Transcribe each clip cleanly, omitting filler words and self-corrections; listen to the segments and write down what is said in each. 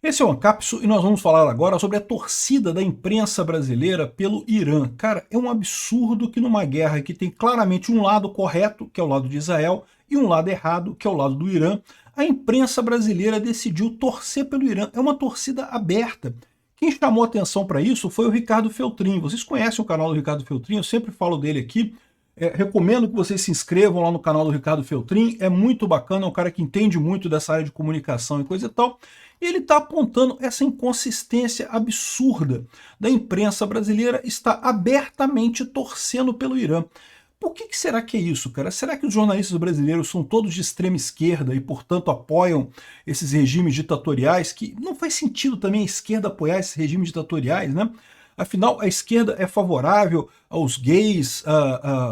Esse é o Ancapsu e nós vamos falar agora sobre a torcida da imprensa brasileira pelo Irã. Cara, é um absurdo que numa guerra que tem claramente um lado correto, que é o lado de Israel, e um lado errado, que é o lado do Irã, a imprensa brasileira decidiu torcer pelo Irã. É uma torcida aberta. Quem chamou atenção para isso foi o Ricardo Feltrin. Vocês conhecem o canal do Ricardo Feltrin, eu sempre falo dele aqui. Recomendo que vocês se inscrevam lá no canal do Ricardo Feltrin, é muito bacana, é um cara que entende muito dessa área de comunicação e coisa e tal. E ele está apontando essa inconsistência absurda da imprensa brasileira está abertamente torcendo pelo Irã. Por que será que é isso, cara? Será que os jornalistas brasileiros são todos de extrema esquerda e, portanto, apoiam esses regimes ditatoriais? Que não faz sentido também a esquerda apoiar esses regimes ditatoriais, né? Afinal, a esquerda é favorável aos gays,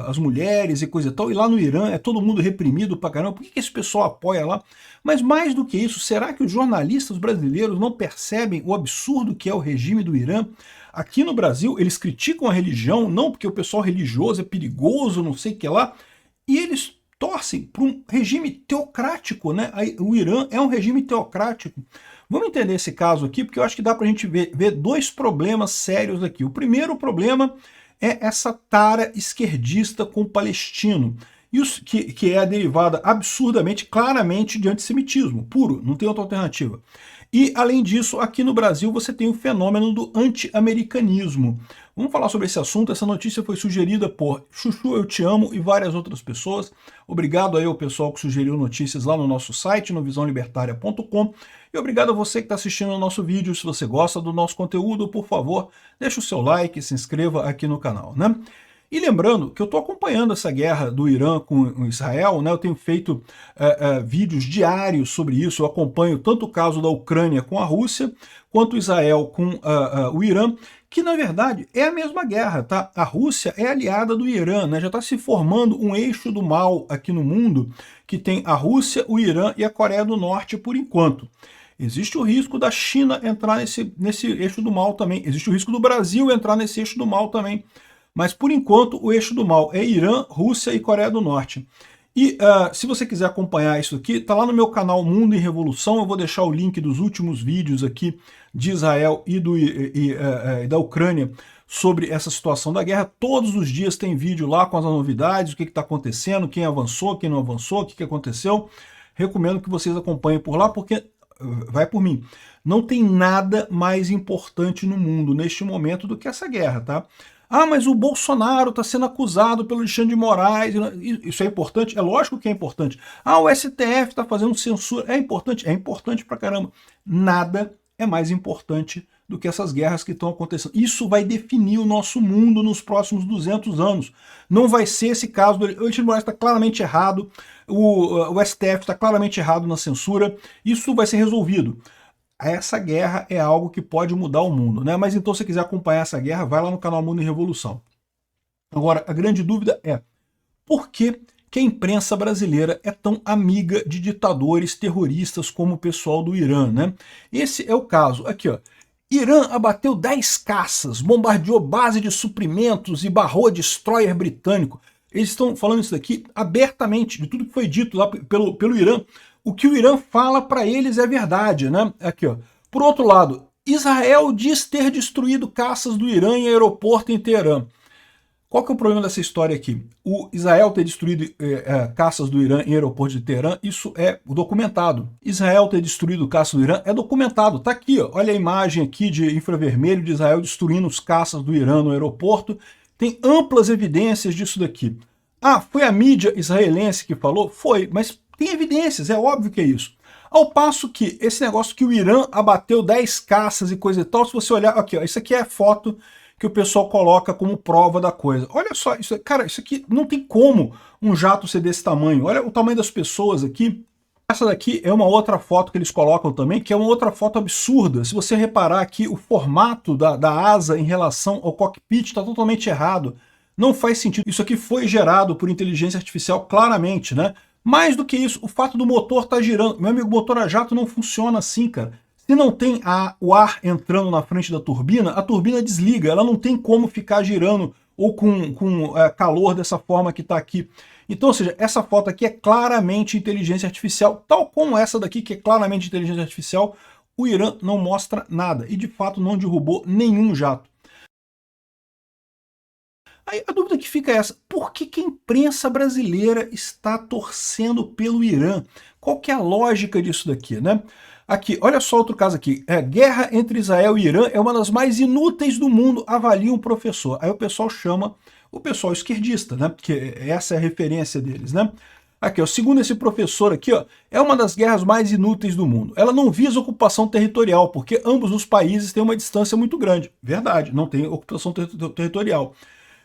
às mulheres e coisa e tal, e lá no Irã é todo mundo reprimido pra caramba. Por que esse pessoal apoia lá? Mas mais do que isso, será que os jornalistas brasileiros não percebem o absurdo que é o regime do Irã? Aqui no Brasil, eles criticam a religião, não porque o pessoal religioso é perigoso, não sei o que lá, e eles torcem para um regime teocrático, né? O Irã é um regime teocrático. Vamos entender esse caso aqui, porque eu acho que dá para a gente ver dois problemas sérios aqui. O primeiro problema é essa tara esquerdista com o palestino, que é a derivada absurdamente, claramente de antissemitismo, puro, não tem outra alternativa. E, além disso, aqui no Brasil você tem o fenômeno do anti-americanismo. Vamos falar sobre esse assunto. Essa notícia foi sugerida por Chuchu Eu Te Amo e várias outras pessoas. Obrigado aí ao pessoal que sugeriu notícias lá no nosso site, no visãolibertaria.com. E obrigado a você que está assistindo o nosso vídeo. Se você gosta do nosso conteúdo, por favor, deixe o seu like e se inscreva aqui no canal, né? E lembrando que eu estou acompanhando essa guerra do Irã com Israel, né? Eu tenho feito vídeos diários sobre isso, eu acompanho tanto o caso da Ucrânia com a Rússia, quanto Israel com o Irã, que na verdade é a mesma guerra, tá? A Rússia é aliada do Irã, né? Já está se formando um eixo do mal aqui no mundo, que tem a Rússia, o Irã e a Coreia do Norte por enquanto. Existe o risco da China entrar nesse eixo do mal também, existe o risco do Brasil entrar nesse eixo do mal também. Mas, por enquanto, o eixo do mal é Irã, Rússia e Coreia do Norte. E se você quiser acompanhar isso aqui, está lá no meu canal Mundo em Revolução. Eu vou deixar o link dos últimos vídeos aqui de Israel e da Ucrânia sobre essa situação da guerra. Todos os dias tem vídeo lá com as novidades, o que está acontecendo, quem avançou, quem não avançou, o que aconteceu. Recomendo que vocês acompanhem por lá, porque, vai por mim, não tem nada mais importante no mundo neste momento do que essa guerra, tá? Ah, mas o Bolsonaro está sendo acusado pelo Alexandre de Moraes. Isso é importante? É lógico que é importante. Ah, o STF está fazendo censura. É importante? É importante pra caramba. Nada é mais importante do que essas guerras que estão acontecendo. Isso vai definir o nosso mundo nos próximos 200 anos. Não vai ser esse caso. O Alexandre de Moraes está claramente errado. O STF está claramente errado na censura. Isso vai ser resolvido. Essa guerra é algo que pode mudar o mundo, né? Mas então, se você quiser acompanhar essa guerra, vai lá no canal Mundo em Revolução. Agora, a grande dúvida é, por que a imprensa brasileira é tão amiga de ditadores terroristas como o pessoal do Irã, né? Esse é o caso. Aqui, ó. Irã abateu 10 caças, bombardeou base de suprimentos e barrou destroyer britânico. Eles estão falando isso daqui abertamente, de tudo que foi dito lá pelo Irã. O que o Irã fala para eles é verdade, né? Aqui, ó. Por outro lado, Israel diz ter destruído caças do Irã em aeroporto em Teherã. Qual que é o problema dessa história aqui? O Israel ter destruído caças do Irã em aeroporto de Teherã, isso é documentado. Israel ter destruído caças do Irã é documentado. Tá aqui, ó. Olha a imagem aqui de infravermelho de Israel destruindo os caças do Irã no aeroporto. Tem amplas evidências disso daqui. Ah, foi a mídia israelense que falou? Foi, mas tem evidências, é óbvio que é isso. Ao passo que esse negócio que o Irã abateu 10 caças e coisa e tal, se você olhar aqui, ó, isso aqui é a foto que o pessoal coloca como prova da coisa. Olha só, cara, isso aqui não tem como um jato ser desse tamanho. Olha o tamanho das pessoas aqui. Essa daqui é uma outra foto que eles colocam também, que é uma outra foto absurda. Se você reparar aqui, o formato da asa em relação ao cockpit está totalmente errado. Não faz sentido. Isso aqui foi gerado por inteligência artificial claramente, né? Mais do que isso, o fato do motor estar girando. Meu amigo, o motor a jato não funciona assim, cara. Se não tem o ar entrando na frente da turbina, a turbina desliga. Ela não tem como ficar girando ou com calor dessa forma que está aqui. Então, ou seja, essa foto aqui é claramente inteligência artificial, tal como essa daqui, que é claramente inteligência artificial. o Irã não mostra nada e de fato não derrubou nenhum jato. Aí a dúvida que fica é essa: por que que a imprensa brasileira está torcendo pelo Irã? Qual que é a lógica disso daqui, né? Aqui, olha só outro caso aqui. Guerra entre Israel e Irã é uma das mais inúteis do mundo, avalia um professor. Aí o pessoal chama o pessoal esquerdista, né? Porque essa é a referência deles, né? Aqui, ó, segundo esse professor aqui, ó, é uma das guerras mais inúteis do mundo. Ela não visa ocupação territorial, porque ambos os países têm uma distância muito grande. Verdade, não tem ocupação territorial.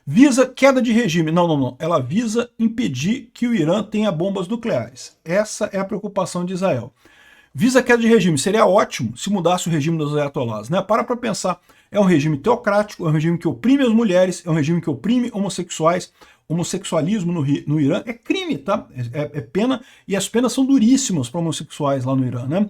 Visa queda de regime. Não, não, não. Ela visa impedir que o Irã tenha bombas nucleares. Essa é a preocupação de Israel. Visa queda de regime. Seria ótimo se mudasse o regime dos ayatollahs, né? Para pensar. É um regime teocrático, é um regime que oprime as mulheres, é um regime que oprime homossexuais. Homossexualismo no Irã é crime, tá? É pena, e as penas são duríssimas para homossexuais lá no Irã, né?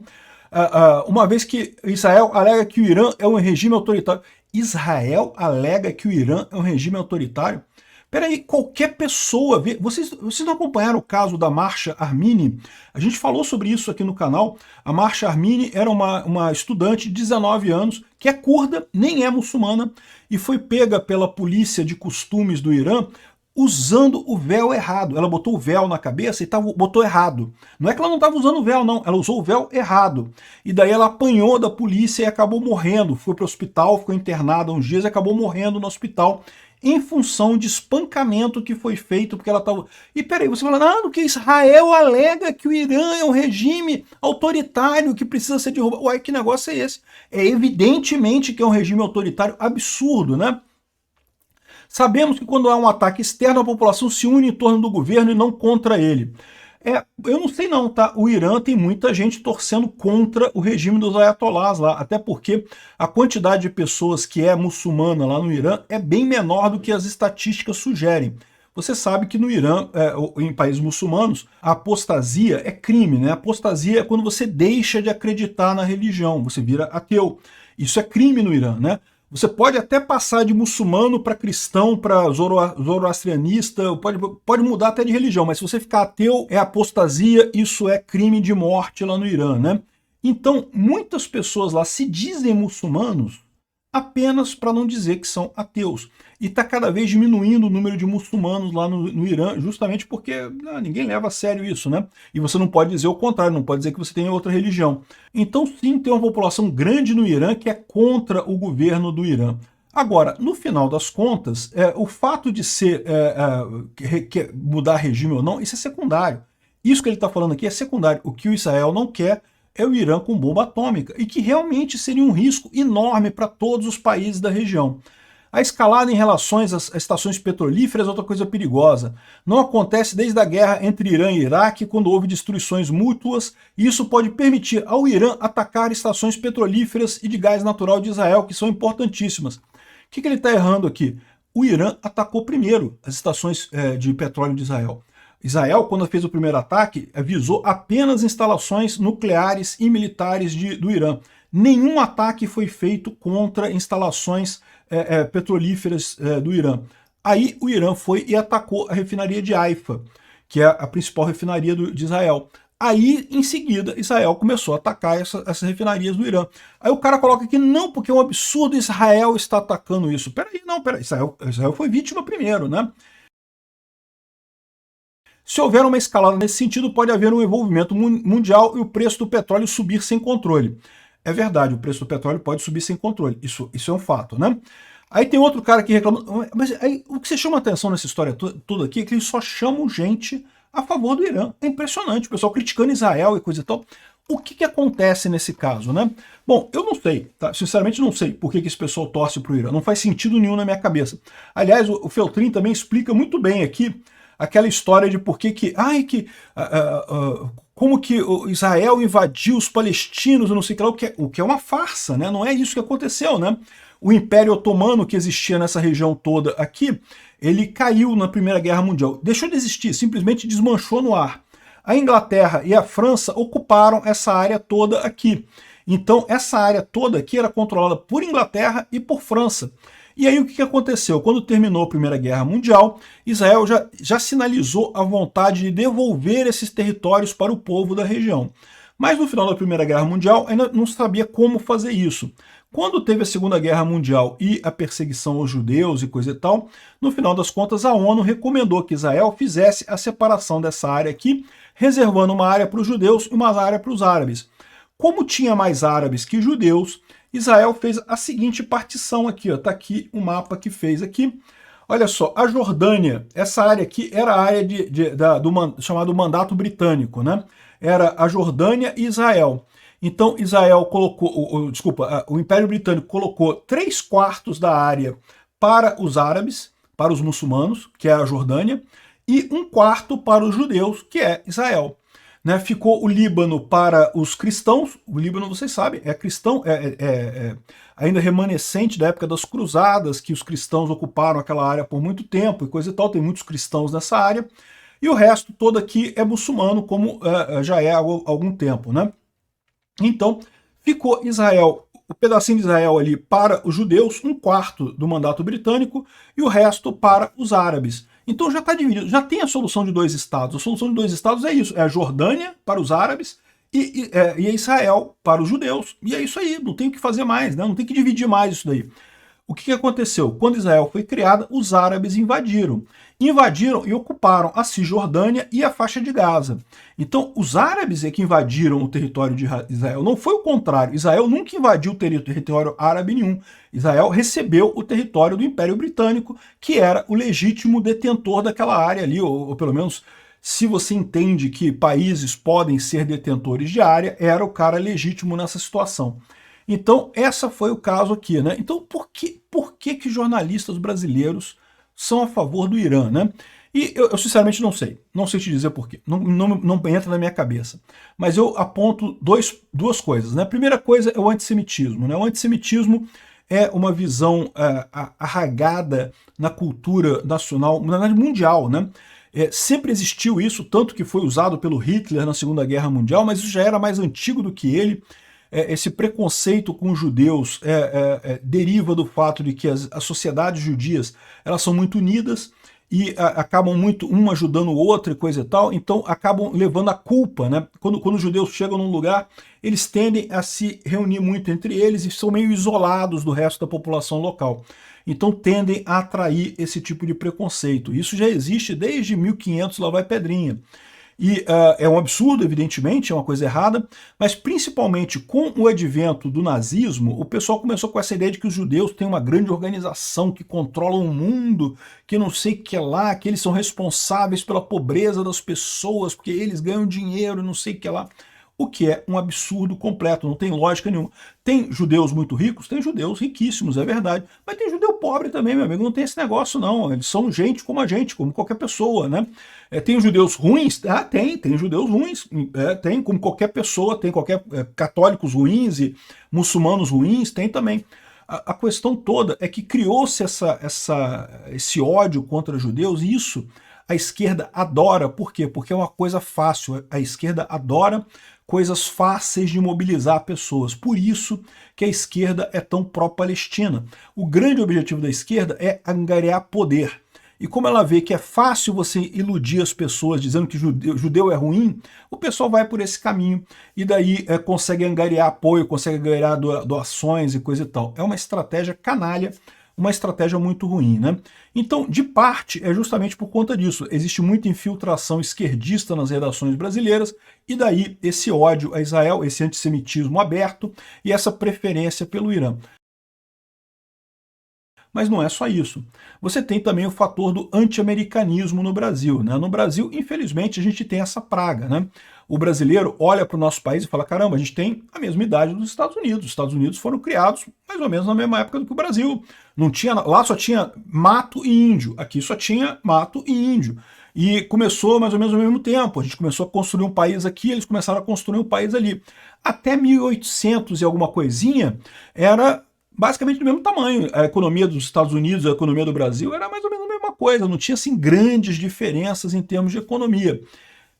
Uma vez que Israel alega que o Irã é um regime autoritário. Israel alega que o Irã é um regime autoritário? Peraí, qualquer pessoa vê. Vocês não acompanharam o caso da Mahsa Amini? A gente falou sobre isso aqui no canal. A Mahsa Amini era uma estudante de 19 anos, que é curda, nem é muçulmana, e foi pega pela polícia de costumes do Irã usando o véu errado. Ela botou o véu na cabeça e botou errado. Não é que ela não estava usando o véu, não. Ela usou o véu errado. E daí ela apanhou da polícia e acabou morrendo. Foi para o hospital, ficou internada uns dias e acabou morrendo no hospital em função de espancamento que foi feito, porque ela estava... E peraí, você fala, não, que Israel alega que o Irã é um regime autoritário que precisa ser derrubado. Uai, que negócio é esse? É evidentemente que é um regime autoritário absurdo, né? Sabemos que quando há um ataque externo, a população se une em torno do governo e não contra ele. Eu não sei não, tá? O Irã tem muita gente torcendo contra o regime dos ayatollahs lá, até porque a quantidade de pessoas que é muçulmana lá no Irã é bem menor do que as estatísticas sugerem. Você sabe que no Irã, em países muçulmanos, a apostasia é crime, né? A apostasia é quando você deixa de acreditar na religião, você vira ateu. Isso é crime no Irã, né? Você pode até passar de muçulmano para cristão, para zoroastrianista, pode mudar até de religião, mas se você ficar ateu, é apostasia, isso é crime de morte lá no Irã, né? Então, muitas pessoas lá se dizem muçulmanos apenas para não dizer que são ateus. E está cada vez diminuindo o número de muçulmanos lá no Irã, justamente porque ninguém leva a sério isso, né? E você não pode dizer o contrário, não pode dizer que você tem outra religião. Então sim, tem uma população grande no Irã que é contra o governo do Irã. Agora, no final das contas, o fato de ser mudar regime ou não, isso é secundário. Isso que ele está falando aqui é secundário. O que o Israel não quer é o Irã com bomba atômica, e que realmente seria um risco enorme para todos os países da região. A escalada em relações às estações petrolíferas é outra coisa perigosa. Não acontece desde a guerra entre Irã e Iraque, quando houve destruições mútuas, e isso pode permitir ao Irã atacar estações petrolíferas e de gás natural de Israel, que são importantíssimas. O que ele está errando aqui? O Irã atacou primeiro as estações de petróleo de Israel. Israel, quando fez o primeiro ataque, visou apenas instalações nucleares e militares do Irã. Nenhum ataque foi feito contra instalações petrolíferas do Irã. Aí o Irã foi e atacou a refinaria de Haifa, que é a principal refinaria de Israel. Aí, em seguida, Israel começou a atacar essas refinarias do Irã. Aí o cara coloca aqui, não, porque é um absurdo Israel está atacando isso. Peraí, Israel foi vítima primeiro, né? Se houver uma escalada nesse sentido, pode haver um envolvimento mundial e o preço do petróleo subir sem controle. É verdade, o preço do petróleo pode subir sem controle. Isso é um fato, né? Aí tem outro cara que reclama... Mas aí, o que você chama atenção nessa história toda aqui é que eles só chamam gente a favor do Irã. É impressionante, o pessoal criticando Israel e coisa e tal. O que acontece nesse caso, né? Bom, eu não sei, tá? Sinceramente não sei por que esse pessoal torce para o Irã. Não faz sentido nenhum na minha cabeça. Aliás, o Feltrin também explica muito bem aqui aquela história de por que como que Israel invadiu os palestinos, não sei o que lá, o que é uma farsa, né? Não é isso que aconteceu, né? O Império Otomano que existia nessa região toda aqui, ele caiu na Primeira Guerra Mundial. Deixou de existir, simplesmente desmanchou no ar. A Inglaterra e a França ocuparam essa área toda aqui. Então, essa área toda aqui era controlada por Inglaterra e por França. E aí o que aconteceu? Quando terminou a Primeira Guerra Mundial, Israel já sinalizou a vontade de devolver esses territórios para o povo da região. Mas no final da Primeira Guerra Mundial ainda não sabia como fazer isso. Quando teve a Segunda Guerra Mundial e a perseguição aos judeus e coisa e tal, no final das contas a ONU recomendou que Israel fizesse a separação dessa área aqui, reservando uma área para os judeus e uma área para os árabes. Como tinha mais árabes que judeus, Israel fez a seguinte partição aqui, ó. Tá aqui o mapa que fez aqui. Olha só, a Jordânia, essa área aqui era a área chamado Mandato Britânico, né? Era a Jordânia e Israel. Então Israel colocou, o Império Britânico colocou 3/4 da área para os árabes, para os muçulmanos, que é a Jordânia, e 1/4 para os judeus, que é Israel. Né, ficou o Líbano para os cristãos. O Líbano, vocês sabem, é cristão, ainda remanescente da época das cruzadas, que os cristãos ocuparam aquela área por muito tempo e coisa e tal, tem muitos cristãos nessa área, e o resto todo aqui é muçulmano, como já é há algum tempo. Né? Então, ficou Israel, o pedacinho de Israel ali para os judeus, 1/4 do mandato britânico, e o resto para os árabes. Então já está dividido, já tem a solução de 2 estados. A solução de 2 estados é isso, é a Jordânia para os árabes e Israel para os judeus. E é isso aí, não tem o que fazer mais, né? Não tem que dividir mais isso daí. O que aconteceu? Quando Israel foi criada, os árabes invadiram. Invadiram e ocuparam a Cisjordânia e a faixa de Gaza. Então, os árabes é que invadiram o território de Israel. Não foi o contrário. Israel nunca invadiu o território árabe nenhum. Israel recebeu o território do Império Britânico, que era o legítimo detentor daquela área ali, ou pelo menos, se você entende que países podem ser detentores de área, era o cara legítimo nessa situação. Então, essa foi o caso aqui, né? Então, por que jornalistas brasileiros são a favor do Irã, né? E eu sinceramente não sei. Não sei te dizer por quê. Não entra na minha cabeça. Mas eu aponto duas coisas, né? A primeira coisa é o antissemitismo, né? O antissemitismo é uma visão arraigada na cultura nacional, na verdade mundial, né? Sempre existiu isso, tanto que foi usado pelo Hitler na Segunda Guerra Mundial, mas isso já era mais antigo do que ele. Esse preconceito com os judeus deriva do fato de que as sociedades judias elas são muito unidas e acabam muito um ajudando o outro e coisa e tal, então acabam levando a culpa, né? Quando os judeus chegam num lugar, eles tendem a se reunir muito entre eles e são meio isolados do resto da população local. Então tendem a atrair esse tipo de preconceito. Isso já existe desde 1500, lá vai Pedrinha. E é um absurdo, evidentemente, é uma coisa errada, mas principalmente com o advento do nazismo, o pessoal começou com essa ideia de que os judeus têm uma grande organização, que controlam o mundo, que não sei o que lá, que eles são responsáveis pela pobreza das pessoas, porque eles ganham dinheiro, não sei o que lá. O que é um absurdo completo, não tem lógica nenhuma. Tem judeus muito ricos? Tem judeus riquíssimos, é verdade. Mas tem judeu pobre também, meu amigo, não tem esse negócio não. Eles são gente como a gente, como qualquer pessoa, né? Tem judeus ruins? Tem judeus ruins, tem como qualquer pessoa, tem católicos ruins e muçulmanos ruins, tem também. A questão toda é que criou-se esse ódio contra judeus, e isso a esquerda adora. Por quê? Porque é uma coisa fácil. A esquerda adora coisas fáceis de mobilizar pessoas. Por isso que a esquerda é tão pró-Palestina. O grande objetivo da esquerda é angariar poder. E como ela vê que é fácil você iludir as pessoas dizendo que judeu é ruim, o pessoal vai por esse caminho e daí consegue angariar apoio, consegue angariar doações e coisa e tal. É uma estratégia canalha, uma estratégia muito ruim, né? Então, de parte, é justamente por conta disso. Existe muita infiltração esquerdista nas redações brasileiras, e daí esse ódio a Israel, esse antissemitismo aberto e essa preferência pelo Irã. Mas não é só isso. Você tem também o fator do anti-americanismo no Brasil, né? No Brasil, infelizmente, a gente tem essa praga, né? O brasileiro olha para o nosso país e fala, caramba, a gente tem a mesma idade dos Estados Unidos. Os Estados Unidos foram criados mais ou menos na mesma época do que o Brasil. Não tinha, lá só tinha mato e índio, aqui só tinha mato e índio. E começou mais ou menos ao mesmo tempo. A gente começou a construir um país aqui, eles começaram a construir um país ali. Até 1800 e alguma coisinha, era basicamente do mesmo tamanho. A economia dos Estados Unidos, a economia do Brasil era mais ou menos a mesma coisa, não tinha assim grandes diferenças em termos de economia.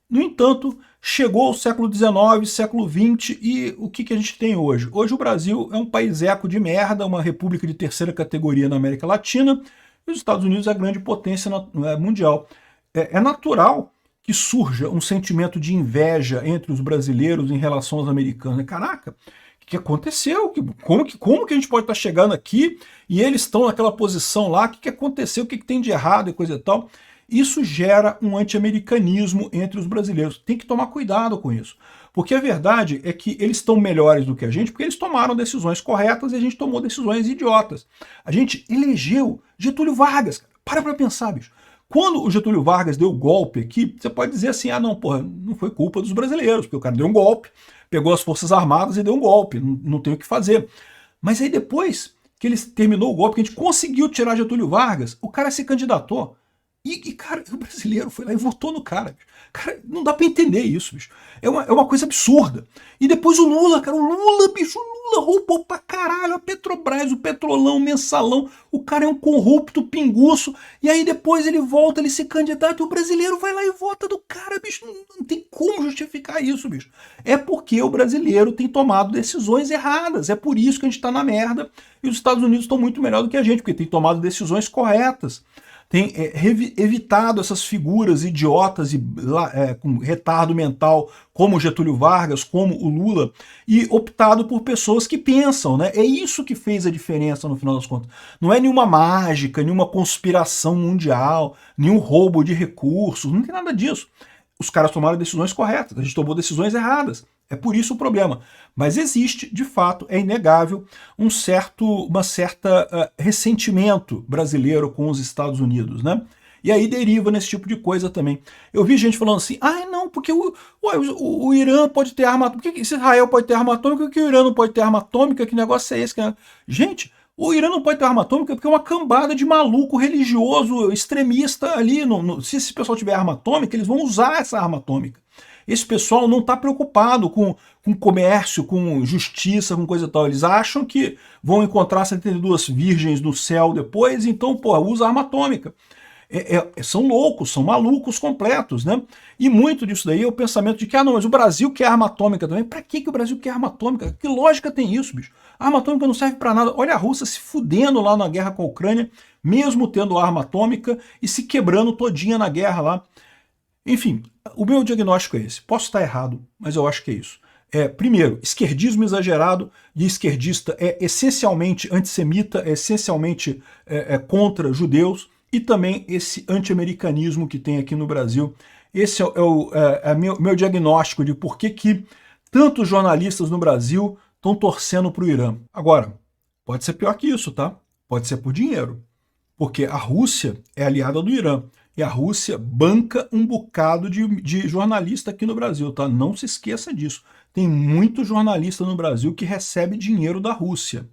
No entanto, chegou o século XIX, século XX, e o que a gente tem hoje? Hoje o Brasil é um país eco de merda, uma república de terceira categoria na América Latina, e os Estados Unidos é a grande potência mundial. É natural que surja um sentimento de inveja entre os brasileiros em relação aos americanos. Caraca, o que aconteceu? Como que a gente pode estar chegando aqui e eles estão naquela posição lá? O que aconteceu? O que tem de errado e coisa e tal? Isso gera um anti-americanismo entre os brasileiros. Tem que tomar cuidado com isso. Porque a verdade é que eles estão melhores do que a gente porque eles tomaram decisões corretas e a gente tomou decisões idiotas. A gente elegeu Getúlio Vargas. Para pensar, bicho. Quando o Getúlio Vargas deu o golpe aqui, você pode dizer assim, ah não, porra, não foi culpa dos brasileiros, porque o cara deu um golpe, pegou as Forças Armadas e deu um golpe, não tem o que fazer. Mas aí depois que ele terminou o golpe, que a gente conseguiu tirar Getúlio Vargas, o cara se candidatou. Cara, o brasileiro foi lá e votou no cara. Bicho. Cara, não dá pra entender isso, bicho. É uma coisa absurda. E depois o Lula, cara, bicho, o Lula roubou pra caralho a Petrobras, o Petrolão, o Mensalão. O cara é um corrupto pinguço. E aí depois ele volta, ele se candidata e o brasileiro vai lá e vota do cara, bicho. Não tem como justificar isso, bicho. É porque o brasileiro tem tomado decisões erradas. É por isso que a gente tá na merda. E os Estados Unidos estão muito melhor do que a gente, porque tem tomado decisões corretas. Tem evitado essas figuras idiotas e com retardo mental, como Getúlio Vargas, como o Lula, e optado por pessoas que pensam, né? É isso que fez a diferença no final das contas. Não é nenhuma mágica, nenhuma conspiração mundial, nenhum roubo de recursos, não tem nada disso. Os caras tomaram decisões corretas, a gente tomou decisões erradas. É por isso o problema. Mas existe, de fato, é inegável, uma certa ressentimento brasileiro com os Estados Unidos, né? E aí deriva nesse tipo de coisa também. Eu vi gente falando assim, não, porque o Irã pode ter arma atômica, por que Israel pode ter arma atômica, por que o Irã não pode ter arma atômica, que negócio é esse? Gente, o Irã não pode ter arma atômica porque é uma cambada de maluco religioso, extremista ali. Se esse pessoal tiver arma atômica, eles vão usar essa arma atômica. Esse pessoal não está preocupado com comércio, com justiça, com coisa e tal. Eles acham que vão encontrar 72 virgens no céu depois, então, pô, usa arma atômica. São loucos, são malucos completos, né? E muito disso daí é o pensamento de que, não, mas o Brasil quer arma atômica também. Pra que o Brasil quer arma atômica? Que lógica tem isso, bicho? A arma atômica não serve pra nada. Olha a Rússia se fudendo lá na guerra com a Ucrânia, mesmo tendo arma atômica e se quebrando todinha na guerra lá. Enfim, o meu diagnóstico é esse. Posso estar errado, mas eu acho que é isso. Primeiro, esquerdismo exagerado, e esquerdista é essencialmente antissemita, é essencialmente contra judeus, e também esse anti-americanismo que tem aqui no Brasil. Esse é meu diagnóstico de por que tantos jornalistas no Brasil estão torcendo para o Irã. Agora, pode ser pior que isso, tá? Pode ser por dinheiro. Porque a Rússia é aliada do Irã. E a Rússia banca um bocado de jornalista aqui no Brasil, tá? Não se esqueça disso. Tem muito jornalista no Brasil que recebe dinheiro da Rússia.